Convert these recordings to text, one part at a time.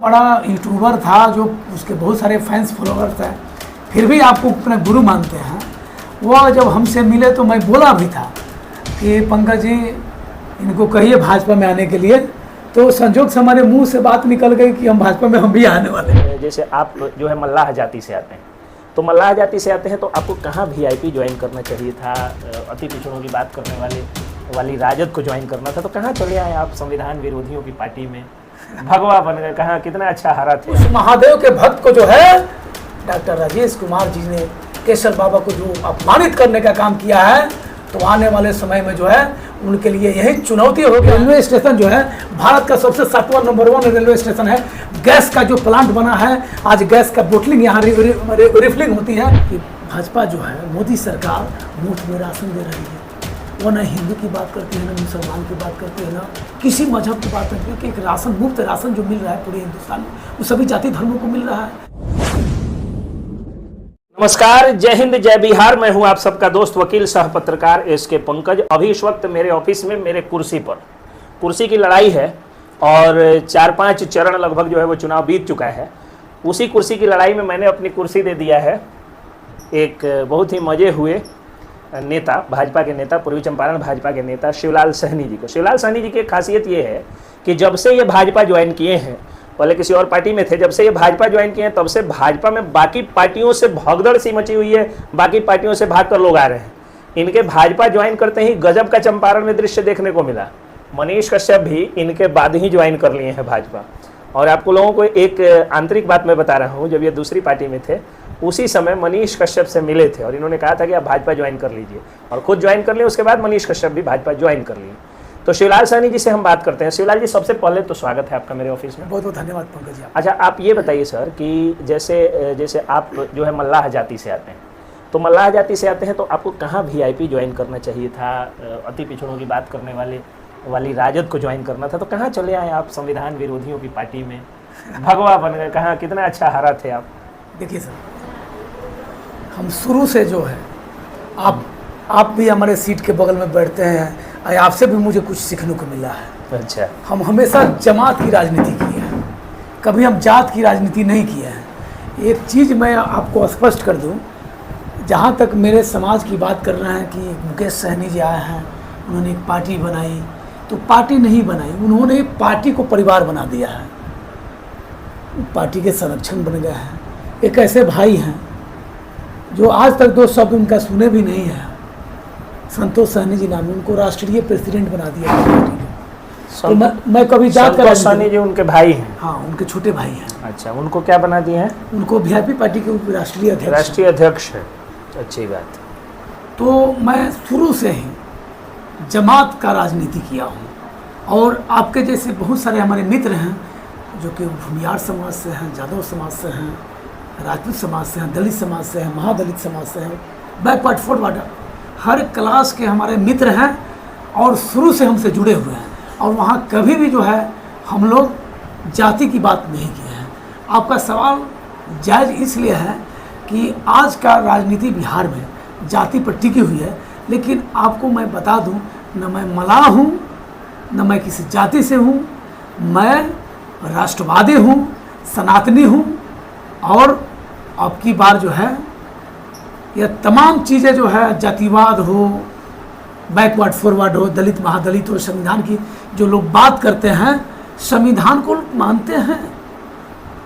बड़ा यूट्यूबर था जो उसके बहुत सारे फैंस फॉलोअर्स हैं, फिर भी आपको अपने गुरु मानते हैं। वह जब हमसे मिले तो मैं बोला भी था कि पंकज जी इनको कहिए भाजपा में आने के लिए, तो संजोग से हमारे मुंह से बात निकल गई कि हम भाजपा में हम भी आने वाले हैं। जैसे आप जो है मल्लाह जाति से आते हैं, तो मल्लाह जाति से आते हैं तो आपको कहाँ वीआईपी ज्वाइन करना चाहिए था? अति पिछड़ों की बात करने वाली राजद को ज्वाइन करना था, तो कहाँ चले आए आप संविधान विरोधियों की पार्टी में? भगवा बन गए, कहाँ कितना अच्छा हारा थे। उस महादेव के भक्त को जो है डॉक्टर राजेश कुमार जी ने केशव बाबा को जो अपमानित करने का काम किया है, तो आने वाले समय में जो है उनके लिए यही चुनौती होगी। रेलवे स्टेशन जो है भारत का सबसे 7वां नंबर 1 रेलवे स्टेशन है। गैस का जो प्लांट बना है, आज गैस का बोटलिंग यहाँ रिफिलिंग होती है। कि भाजपा जो है, मोदी सरकार मुफ्त में राशन दे रही है। वो ना हिंदू की बात करती है, ना मुसलमान की बात करती है, ना किसी मजहब की बात करती है। कि एक राशन, मुफ्त राशन जो मिल रहा है पूरे हिंदुस्तान में, वो सभी जाति धर्मों को मिल रहा है। नमस्कार, जय हिंद, जय बिहार। मैं हूं आप सबका दोस्त वकील सह पत्रकार एसके पंकज। अभी इस वक्त मेरे ऑफिस में मेरे कुर्सी की लड़ाई है और 4-5 चरण लगभग जो है वो चुनाव बीत चुका है। उसी कुर्सी की लड़ाई में मैंने अपनी कुर्सी दे दिया है एक बहुत ही मजे हुए नेता, भाजपा के नेता, पूर्वी चंपारण भाजपा के नेता शिवलाल सहनी जी को। शिवलाल सहनी जी की खासियत ये है कि जब से ये भाजपा ज्वाइन किए हैं, पहले किसी और पार्टी में थे, जब से ये भाजपा ज्वाइन किए हैं तब से भाजपा में बाकी पार्टियों से भगदड़ सी मची हुई है। बाकी पार्टियों से भागकर लोग आ रहे हैं। इनके भाजपा ज्वाइन करते ही गजब का चंपारण में दृश्य देखने को मिला। मनीष कश्यप भी इनके बाद ही ज्वाइन कर लिए हैं भाजपा। और आपको लोगों को एक आंतरिक बात मैं बता रहा हूँ, जब ये दूसरी पार्टी में थे उसी समय मनीष कश्यप से मिले थे और इन्होंने कहा था कि आप भाजपा ज्वाइन कर लीजिए, और खुद ज्वाइन कर लिए। उसके बाद मनीष कश्यप भी भाजपा ज्वाइन कर लिए। तो शिवलाल सहनी जी से हम बात करते हैं। शिवलाल जी, सबसे पहले तो स्वागत है आपका मेरे ऑफिस में। बहुत बहुत धन्यवाद पंकज जी। अच्छा, आप ये बताइए सर कि जैसे आप जो है मल्लाह जाति से आते हैं, तो मल्लाह जाति से आते हैं तो आपको कहाँ वीआईपी ज्वाइन करना चाहिए था? अति पिछड़ों की बात करने वाली राजद को ज्वाइन करना था, तो कहाँ चले आए आप संविधान विरोधियों की पार्टी में? भगवा बन गए, कहाँ कितना अच्छा हारा थे आप। देखिए सर, हम शुरू से जो है, आप भी हमारे सीट के बगल में बैठते हैं, आपसे भी मुझे कुछ सीखने को मिला है। अच्छा। हम हमेशा जमात की राजनीति की है, कभी हम जात की राजनीति नहीं की है। एक चीज़ मैं आपको स्पष्ट कर दूं, जहाँ तक मेरे समाज की बात कर रहे हैं कि मुकेश सहनी जी आए हैं, उन्होंने एक पार्टी बनाई, तो पार्टी नहीं बनाई, उन्होंने पार्टी को परिवार बना दिया है। पार्टी के संरक्षण बन गए हैं। एक ऐसे भाई हैं जो आज तक 2 शब्द उनका सुने भी नहीं है, संतोष सहनी जी नाम, उनको राष्ट्रीय प्रेसिडेंट बना दिया पार्टी ने। तो मैं कभी जात का सहनी जी उनके भाई हैं? हाँ, उनके छोटे भाई हैं। अच्छा, उनको क्या बना दिए हैं? उनको वीआईपी पार्टी के राष्ट्रीय अध्यक्ष है। अच्छी बात। तो मैं शुरू से ही जमात का राजनीति किया हूँ, और आपके जैसे बहुत सारे हमारे मित्र हैं जो कि भूमियार समाज से हैं, यादव समाज से हैं, राजपूत समाज से हैं, दलित समाज से हैं, महादलित समाज से हैं, बैकवर्ड फॉरवर्ड, हर क्लास के हमारे मित्र हैं और शुरू से हमसे जुड़े हुए हैं। और वहाँ कभी भी जो है हम लोग जाति की बात नहीं किए हैं। आपका सवाल जायज़ इसलिए है कि आज का राजनीति बिहार में जाति पर टिकी हुई है। लेकिन आपको मैं बता दूं, न मैं मल्लाह हूँ, न मैं किसी जाति से हूँ, मैं राष्ट्रवादी हूँ, सनातनी हूँ। और अब की बार जो है यह तमाम चीज़ें जो है, जातिवाद हो, बैकवर्ड फॉरवर्ड हो, दलित महादलित हो, संविधान की जो लोग बात करते हैं, संविधान को मानते हैं।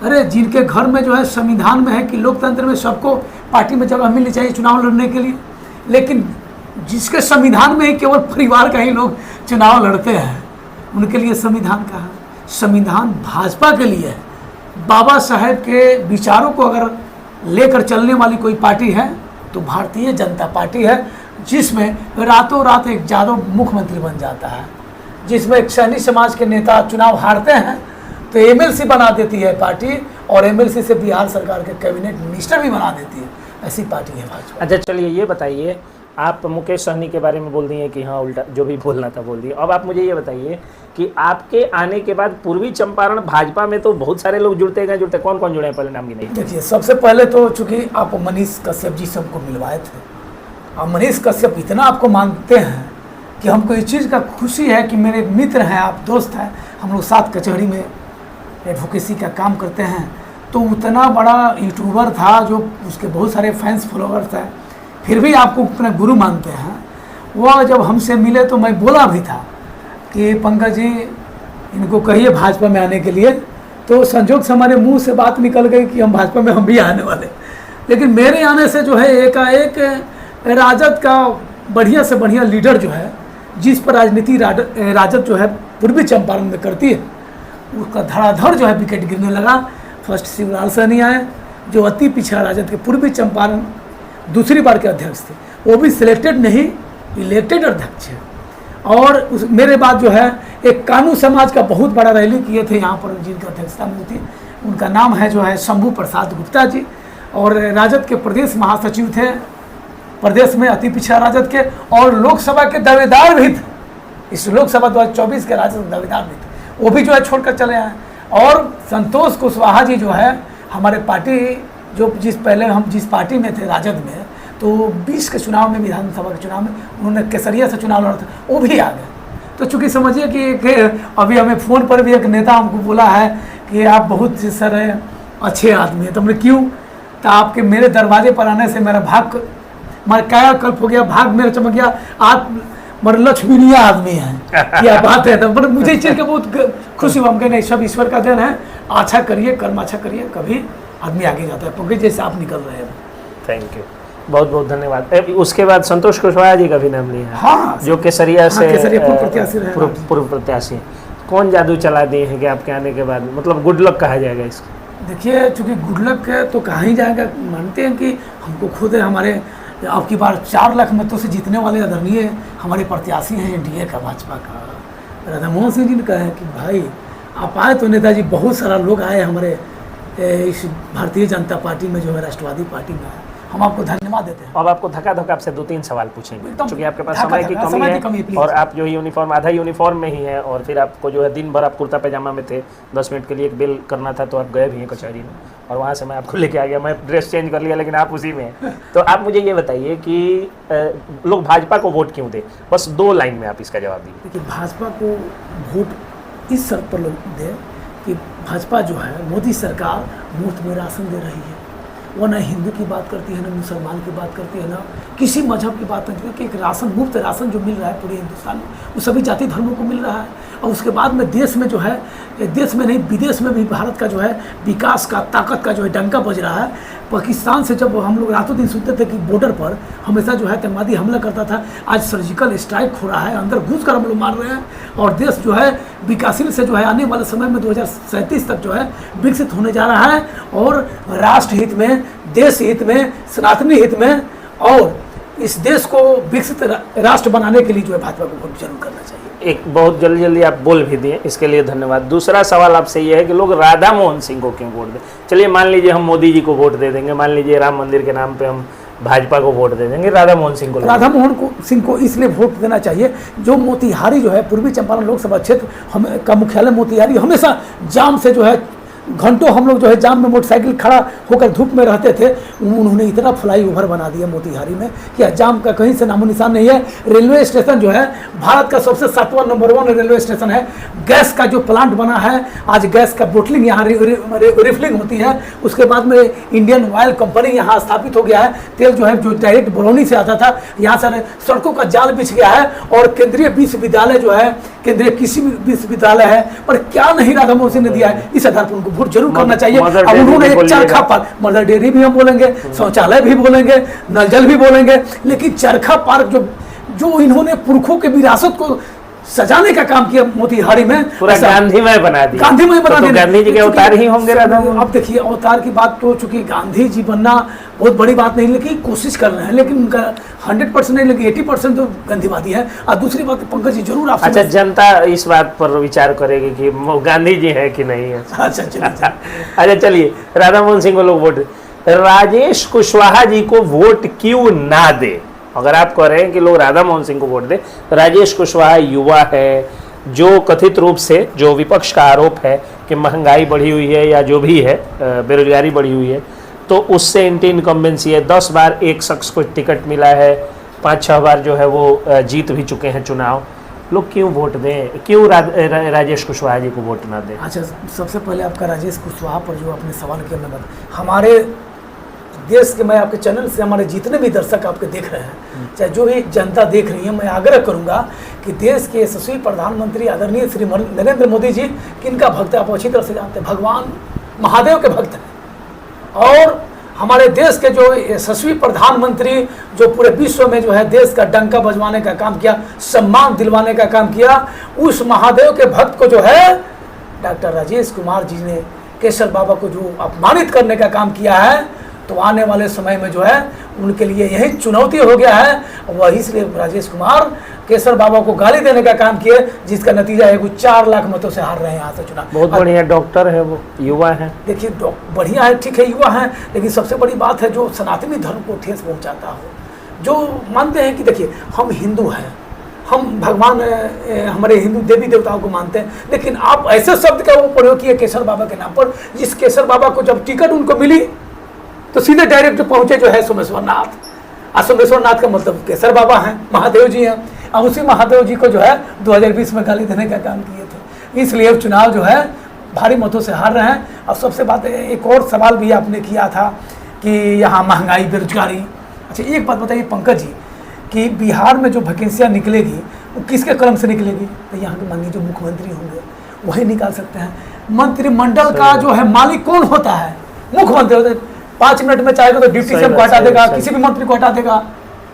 अरे जिनके घर में जो है संविधान में है कि लोकतंत्र में सबको पार्टी में जगह मिलनी चाहिए चुनाव लड़ने के लिए, लेकिन जिसके संविधान में ही केवल परिवार का ही लोग चुनाव लड़ते हैं, उनके लिए संविधान कहाँ? संविधान भाजपा के लिए है। बाबा साहेब के विचारों को अगर लेकर चलने वाली कोई पार्टी है तो भारतीय जनता पार्टी है, जिसमें रातों रात एक यादव मुख्यमंत्री बन जाता है, जिसमें एक सैनी समाज के नेता चुनाव हारते हैं तो एमएलसी बना देती है पार्टी, और एमएलसी से बिहार सरकार के कैबिनेट मिनिस्टर भी बना देती है। ऐसी पार्टी है भाजपा। अच्छा, चलिए ये बताइए, आप मुकेश सहनी के बारे में बोल दिए कि हाँ उल्टा जो भी बोलना था बोल दिए। अब आप मुझे ये बताइए कि आपके आने के बाद पूर्वी चंपारण भाजपा में तो बहुत सारे लोग जुड़ते गए। कौन कौन जुड़े हैं, पहले नाम की नहीं? देखिए, सबसे पहले तो चूँकि आप मनीष कश्यप जी से हमको मिलवाए थे, और मनीष कश्यप इतना आपको मानते हैं कि हमको इस चीज़ का खुशी है कि मेरे मित्र हैं, आप दोस्त हैं, हम लोग साथ कचहरी में एडवोकेसी का काम करते हैं, तो उतना बड़ा यूट्यूबर था जो उसके बहुत सारे फैंस फॉलोअर्स हैं, फिर भी आपको अपना गुरु मानते हैं। वह जब हमसे मिले तो मैं बोला भी था कि पंकज जी इनको कहिए भाजपा में आने के लिए, तो संजोग से हमारे मुंह से बात निकल गई कि हम भाजपा में हम भी आने वाले। लेकिन मेरे आने से जो है एकाएक राजद का बढ़िया से बढ़िया लीडर जो है, जिस पर राजनीति राजद जो है पूर्वी चंपारण में करती है, उसका धड़ाधड़ जो है विकेट गिरने लगा। फर्स्ट शिवलाल सहनी आए, जो अति पिछड़ा राजद के पूर्वी चंपारण दूसरी बार के अध्यक्ष थे, वो भी सिलेक्टेड नहीं इलेक्टेड अध्यक्ष है। और मेरे बाद जो है एक कानू समाज का बहुत बड़ा रैली किए थे यहाँ पर, जिनकी अध्यक्षता में थी, उनका नाम है जो है शंभू प्रसाद गुप्ता जी, और राजद के प्रदेश महासचिव थे प्रदेश में अति पिछड़ा राजद के, और लोकसभा के दावेदार भी थे। इस लोकसभा 2024 के राजद के दावेदार भी थे, वो भी जो है छोड़कर चले आए। और संतोष कुशवाहा जी जो है हमारे पार्टी जो पहले हम जिस पार्टी में थे राजद में, तो 20 के चुनाव में, विधानसभा के चुनाव में उन्होंने केसरिया से चुनाव लड़ा था, वो भी आ गए। तो चूंकि समझिए कि अभी हमें फ़ोन पर भी एक नेता हमको बोला है कि आप बहुत सर अच्छे आदमी हैं, तो हमने क्यों, तो आपके मेरे दरवाजे पर आने से मेरा भाग कायाकल्प हो गया, भाग मेरा चमक गया, आप मतलब लक्ष्मीनीय आदमी हैं, क्या बात है। तो मतलब मुझे इस चीज़ का बहुत खुशी हुआ, हम कहें नहीं सब ईश्वर का देन है, अच्छा करिए, कर्म अच्छा करिए, कभी आदमी आगे जाता है, पंकज जैसे आप निकल रहे हैं। थैंक यू, बहुत बहुत धन्यवाद। उसके बाद संतोष कुशवाहा जी का भी नाम लिया, हाँ, जो केसरिया से पूर्व प्रत्याशी। कौन जादू चला दिए हैं कि आपके आने के बाद, मतलब गुड लक कहा जाएगा इसको? देखिए, चूँकि गुड लक है तो कहा ही जाएगा, मानते हैं कि हमको खुद हमारे अब की बार 4 लाख मतों से जीतने वाले आदरणीय हमारे प्रत्याशी हैं एनडीए का, भाजपा का, राधा मोहन सिंह जी ने कहा है कि भाई आप आए तो नेताजी बहुत सारा लोग आए हमारे इस भारतीय जनता पार्टी में जो है राष्ट्रवादी पार्टी में, हम आपको धन्यवाद देते हैं। अब आपको धक्का आपसे 2-3 सवाल पूछेंगे, क्योंकि आपके पास समय की कमी है, और आप जो यूनिफॉर्म आधा यूनिफॉर्म में ही है, और फिर आपको जो है दिन भर आप कुर्ता पैजामा में थे, 10 मिनट के लिए एक बिल करना था तो आप गए भी हैं कचहरी में, और वहाँ से मैं आपको लेके आ गया, मैं ड्रेस चेंज कर लिया लेकिन आप उसी में हैं। तो आप मुझे ये बताइए कि लोग भाजपा को वोट क्यों दे, बस 2 लाइन में आप इसका जवाब दीजिए। देखिए, भाजपा को वोट इस शर्त पर लोग दे कि भाजपा जो है मोदी सरकार मुफ्त में राशन दे रही है, वो ना हिंदू की बात करती है, ना मुसलमान की बात करती है, ना किसी मजहब की बात करती है, कि एक राशन मुफ्त राशन जो मिल रहा है पूरे हिंदुस्तान में, वो सभी जाति धर्मों को मिल रहा है। और उसके बाद में देश में जो है, देश में नहीं विदेश में भी भारत का जो है विकास का, ताकत का जो है डंका बज रहा है। पाकिस्तान से जब हम लोग रातों दिन सुनते थे कि बॉर्डर पर हमेशा जो है आतंकवादी हमला करता था, आज सर्जिकल स्ट्राइक हो रहा है, अंदर घुस कर हम लोग मार रहे हैं, और देश जो है विकासशील से जो है आने वाले समय में 2037 तक जो है विकसित होने जा रहा है, और राष्ट्र हित में, देश हित में, सनातनी हित में, और इस देश को विकसित राष्ट्र बनाने के लिए जो है भाजपा को वोट जरूर करना चाहिए। एक बहुत जल्दी आप बोल भी दिए, इसके लिए धन्यवाद। दूसरा सवाल आपसे ये है कि लोग राधा मोहन सिंह को क्यों वोट दें? चलिए मान लीजिए हम मोदी जी को वोट दे देंगे, मान लीजिए राम मंदिर के नाम पे हम भाजपा को वोट दे देंगे, राधा मोहन सिंह को इसलिए वोट देना चाहिए, जो मोतिहारी जो है पूर्वी चंपारण लोकसभा क्षेत्र का मुख्यालय मोतिहारी, हमेशा जाम से जो है घंटों हम लोग जो है जाम में मोटरसाइकिल खड़ा होकर धूप में रहते थे, उन्होंने इतना फ्लाईओवर बना दिया मोतिहारी में कि जाम का कहीं से नामो निशान नहीं है। रेलवे स्टेशन जो है भारत का सबसे 7वां नंबर 1 रेलवे स्टेशन है। गैस का जो प्लांट बना है, आज गैस का बोटलिंग यहाँ रिफिलिंग होती है, उसके बाद में इंडियन ऑयल कंपनी यहाँ स्थापित हो गया है। तेल जो है जो डायरेक्ट बरौनी से आता था, यहाँ से सड़कों का जाल बिछ गया है, और केंद्रीय विश्वविद्यालय जो है, केंद्रीय कृषि विश्वविद्यालय है, पर क्या नहीं राधा मोहन सिंह ने दिया है, इस आधार पर उनको वोट जरूर करना चाहिए। अब उन्होंने एक चरखा पार्क, मदर डेयरी भी हम बोलेंगे, शौचालय भी बोलेंगे, नल जल भी बोलेंगे, लेकिन चरखा पार्क जो इन्होंने पुरखों के विरासत को सजाने का काम किया मोतिहारी में, पूरा गांधीमय बना दिया। गांधीमय बना दिया। गांधी जी के अवतार ही होंगे राधा मोहन। अब देखिए, अवतार की बात तो चूंकि गांधी जी बनना बहुत बड़ी बात नहीं, लेकिन कोशिश कर रहे हैं, लेकिन उनका 100% नहीं, लेकिन 80% तो गांधीवादी है। और दूसरी बात पंकज जी जरूर आप, अच्छा, जनता इस बात पर विचार करेगी कि गांधी जी है कि नहीं है। अच्छा चलिए अच्छा चलिए, राधा मोहन सिंह को लोग वोट, राजेश कुशवाहा जी को वोट क्यों ना दे? अगर आप कह रहे हैं कि लोग राधा मोहन सिंह को वोट दे, राजेश कुशवाहा युवा है, जो कथित रूप से जो विपक्ष का आरोप है कि महंगाई बढ़ी हुई है या जो भी है, बेरोजगारी बढ़ी हुई है, तो उससे एंटी इनकम्बेंसी है। 10 बार एक शख्स को टिकट मिला है, 5-6 बार जो है वो जीत भी चुके हैं चुनाव, लोग क्यों वोट दें, क्यों राजेश कुशवाहा जी को वोट ना दें? अच्छा, सबसे पहले आपका राजेश कुशवाहा पर जो आपने सवाल किया, मैं हमारे देश के, मैं आपके चैनल से हमारे जितने भी दर्शक आपके देख रहे हैं, चाहे जो भी जनता देख रही है, मैं आग्रह करूंगा कि देश के यशस्वी प्रधानमंत्री आदरणीय श्री नरेंद्र मोदी जी किनका भक्त है आप अच्छी तरह से जानते हैं, भगवान महादेव के भक्त हैं। और हमारे देश के जो यशस्वी प्रधानमंत्री जो पूरे विश्व में जो है देश का डंका बजवाने का काम किया, सम्मान दिलवाने का काम किया, उस महादेव के भक्त को जो है डॉक्टर राजेश कुमार जी ने केसर बाबा को जो अपमानित करने का काम किया है, तो आने वाले समय में जो है उनके लिए यही चुनौती हो गया है। वह इसलिए राजेश कुमार केसर बाबा को गाली देने का काम किए, जिसका नतीजा है वो 4 लाख मतों से हार रहे हैं यहाँ से चुनाव। बहुत बढ़िया डॉक्टर है, वो युवा है। देखिए बढ़िया है, ठीक है, युवा है, लेकिन सबसे बड़ी बात है जो सनातनी धर्म को ठेस पहुँचाता हो, जो मानते हैं कि देखिए हम हिंदू हैं, हम भगवान हमारे हिंदू देवी देवताओं को मानते हैं, लेकिन आप ऐसे शब्द का वो प्रयोग किए केसर बाबा के नाम पर, जिस केसर बाबा को जब टिकट उनको मिली तो सीधे डायरेक्ट पहुंचे जो है सोमेश्वर नाथ। सोमेश्वर नाथ का मतलब केसर बाबा हैं, महादेव जी हैं, और उसी महादेव जी को जो है 2020 में गाली देने का काम किए थे। इसलिए चुनाव जो है भारी मतों से हार रहे हैं। और सबसे बात, एक और सवाल भी आपने किया था कि यहाँ महंगाई, बेरोजगारी। अच्छा, एक बात बताइए पंकज जी कि बिहार में जो वैकेंसियाँ निकलेगी वो किसके कलम से निकलेगी? तो यहाँ के माननीय जो मुख्यमंत्री होंगे वही निकाल सकते हैं। मंत्रिमंडल का जो है मालिक कौन होता है? मुख्यमंत्री। 5 मिनट में चाहेगा तो डिप्टी सीएम को हटा देगा, किसी भी मंत्री को हटा देगा,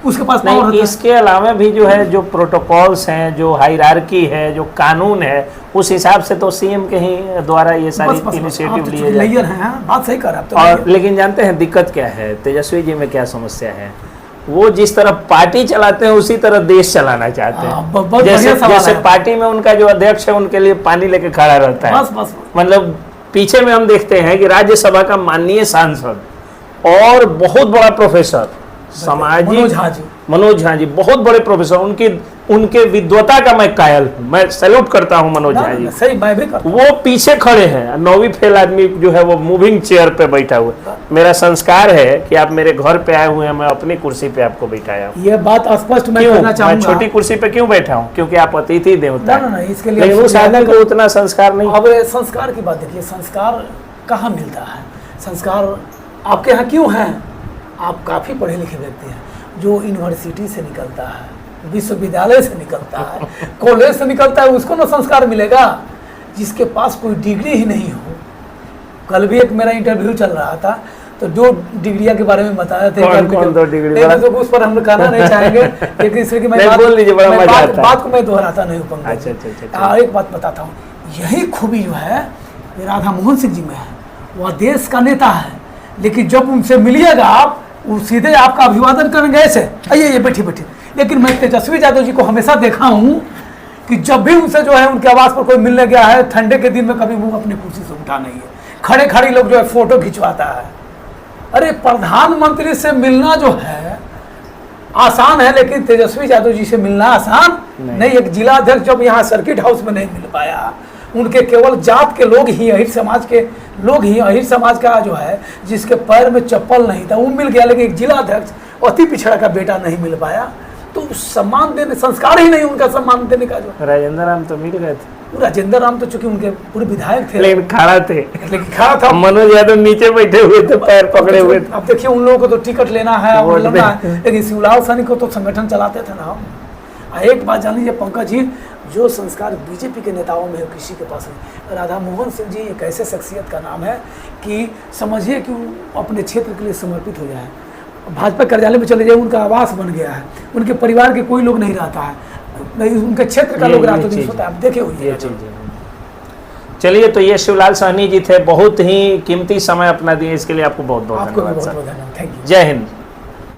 उसके पास पावर होता है। इसके अलावा भी जो है जो प्रोटोकॉल्स हैं, जो हायरार्की है, जो कानून है, उस हिसाब से तो सीएम के ही द्वारा ये सारी इनिशिएटिव लिए जाते हैं। बात सही कर रहे हैं। और लेकिन जानते हैं दिक्कत क्या है, तेजस्वी जी में क्या समस्या है? वो जिस तरह पार्टी चलाते हैं उसी तरह देश चलाना चाहते हैं। जैसे पार्टी में उनका जो अध्यक्ष है उनके लिए पानी लेके खड़ा रहता है। मतलब पीछे में हम देखते हैं कि राज्यसभा का माननीय सांसद और बहुत बड़ा प्रोफेसर सामाजिक मनोज झा जी, बहुत बड़े प्रोफेसर, उनके विद्वता का मैं कायल हूँ, मैं सैल्यूट करता हूँ मनोज झा जी। सही, मैं भी करता हूँ। वो पीछे खड़े हैं, 9वीं फेल आदमी जो है वो मूविंग चेयर पे बैठा हुआ है। मेरा संस्कार है कि आप मेरे घर पे आए हुए हैं, मैं अपनी कुर्सी पे आपको बैठाया हूँ। ये बात स्पष्ट मैं करना चाहूंगा। मैं छोटी कुर्सी पे क्यों बैठा हूँ? क्योंकि आप अतिथि देवता हैं। इसके लिए उस आदमी को उतना संस्कार नहीं। अब संस्कार की बात देखिए, संस्कार कहाँ मिलता है? संस्कार आपके यहाँ क्यों हैं? आप काफ़ी पढ़े लिखे व्यक्ति हैं, जो यूनिवर्सिटी से निकलता है, विश्वविद्यालय से निकलता है, कॉलेज से निकलता है, उसको ना संस्कार मिलेगा। जिसके पास कोई डिग्री ही नहीं हो। कल भी एक मेरा इंटरव्यू चल रहा था, तो 2 डिग्रियां के बारे में बताया थे। कौन 2 डिग्री? तो उस पर हम कहना नहीं चाहेंगे, लेकिन इसलिए कि मैं बात को मैं दोहराता नहीं हूँ। अच्छा, एक बात बताता हूँ, यही खूबी जो है राधा मोहन सिंह जी में है। वह देश का नेता है, लेकिन जब उनसे मिलिएगा आप, वो सीधे आपका अभिवादन करेंगे ऐसे, आइए बैठिए। लेकिन मैं तेजस्वी यादव जी को हमेशा देखा हूँ कि जब भी उनसे जो है उनके आवास पर कोई मिलने गया है, ठंडे के दिन में कभी वो अपनी कुर्सी से उठा नहीं है, खड़े खड़े लोग जो है फोटो खिंचवाता है। अरे प्रधानमंत्री से मिलना जो है आसान है, लेकिन तेजस्वी यादव जी से मिलना आसान नहीं। एक जिला अध्यक्ष जब यहाँ सर्किट हाउस में नहीं मिल पाया, उनके केवल जात के लोग ही, अहिर समाज के लोग ही, अहिर समाज का जो है जिसके पैर में चप्पल नहीं था वो मिल गया, लेकिन एक जिला अध्यक्ष अति पिछड़ा का बेटा नहीं मिल पाया। तो सम्मान देने, संस्कार ही नहीं उनका सम्मान देने का। जो राजेंद्र राम तो मिल गए थे। राजेंद्र राम तो चूंकि उनके पूरे विधायक थे, लेकिन खड़ा थे, लेकिन खड़ा था। मनोज यादव नीचे बैठे हुए थे, पैर पकड़े हुए थे। अब देखिए उन लोगों को तो टिकट लेना है और लड़ना है, लेकिन शिवलाल सैनी को तो संगठन चलाते थे ना हम। एक बात जान लीजिए पंकज जी, जो संस्कार बीजेपी के नेताओं में है किसी के पास नहीं। राधा मोहन सिंह जी एक ऐसे शख्सियत का नाम है कि समझिए कि वो अपने क्षेत्र के लिए समर्पित हो जाए। भाजपा कार्यालय में चले जाए, उनका आवास बन गया है, उनके परिवार के कोई लोग नहीं रहता है, उनके क्षेत्र का लोग रातों दिन सोता है। आप देखे हुए। चलिए, तो ये शिवलाल साहनी जी थे, बहुत ही कीमती समय अपना दिए, इसके लिए आपको बहुत बहुत धन्यवाद। Thank you. जय हिंद।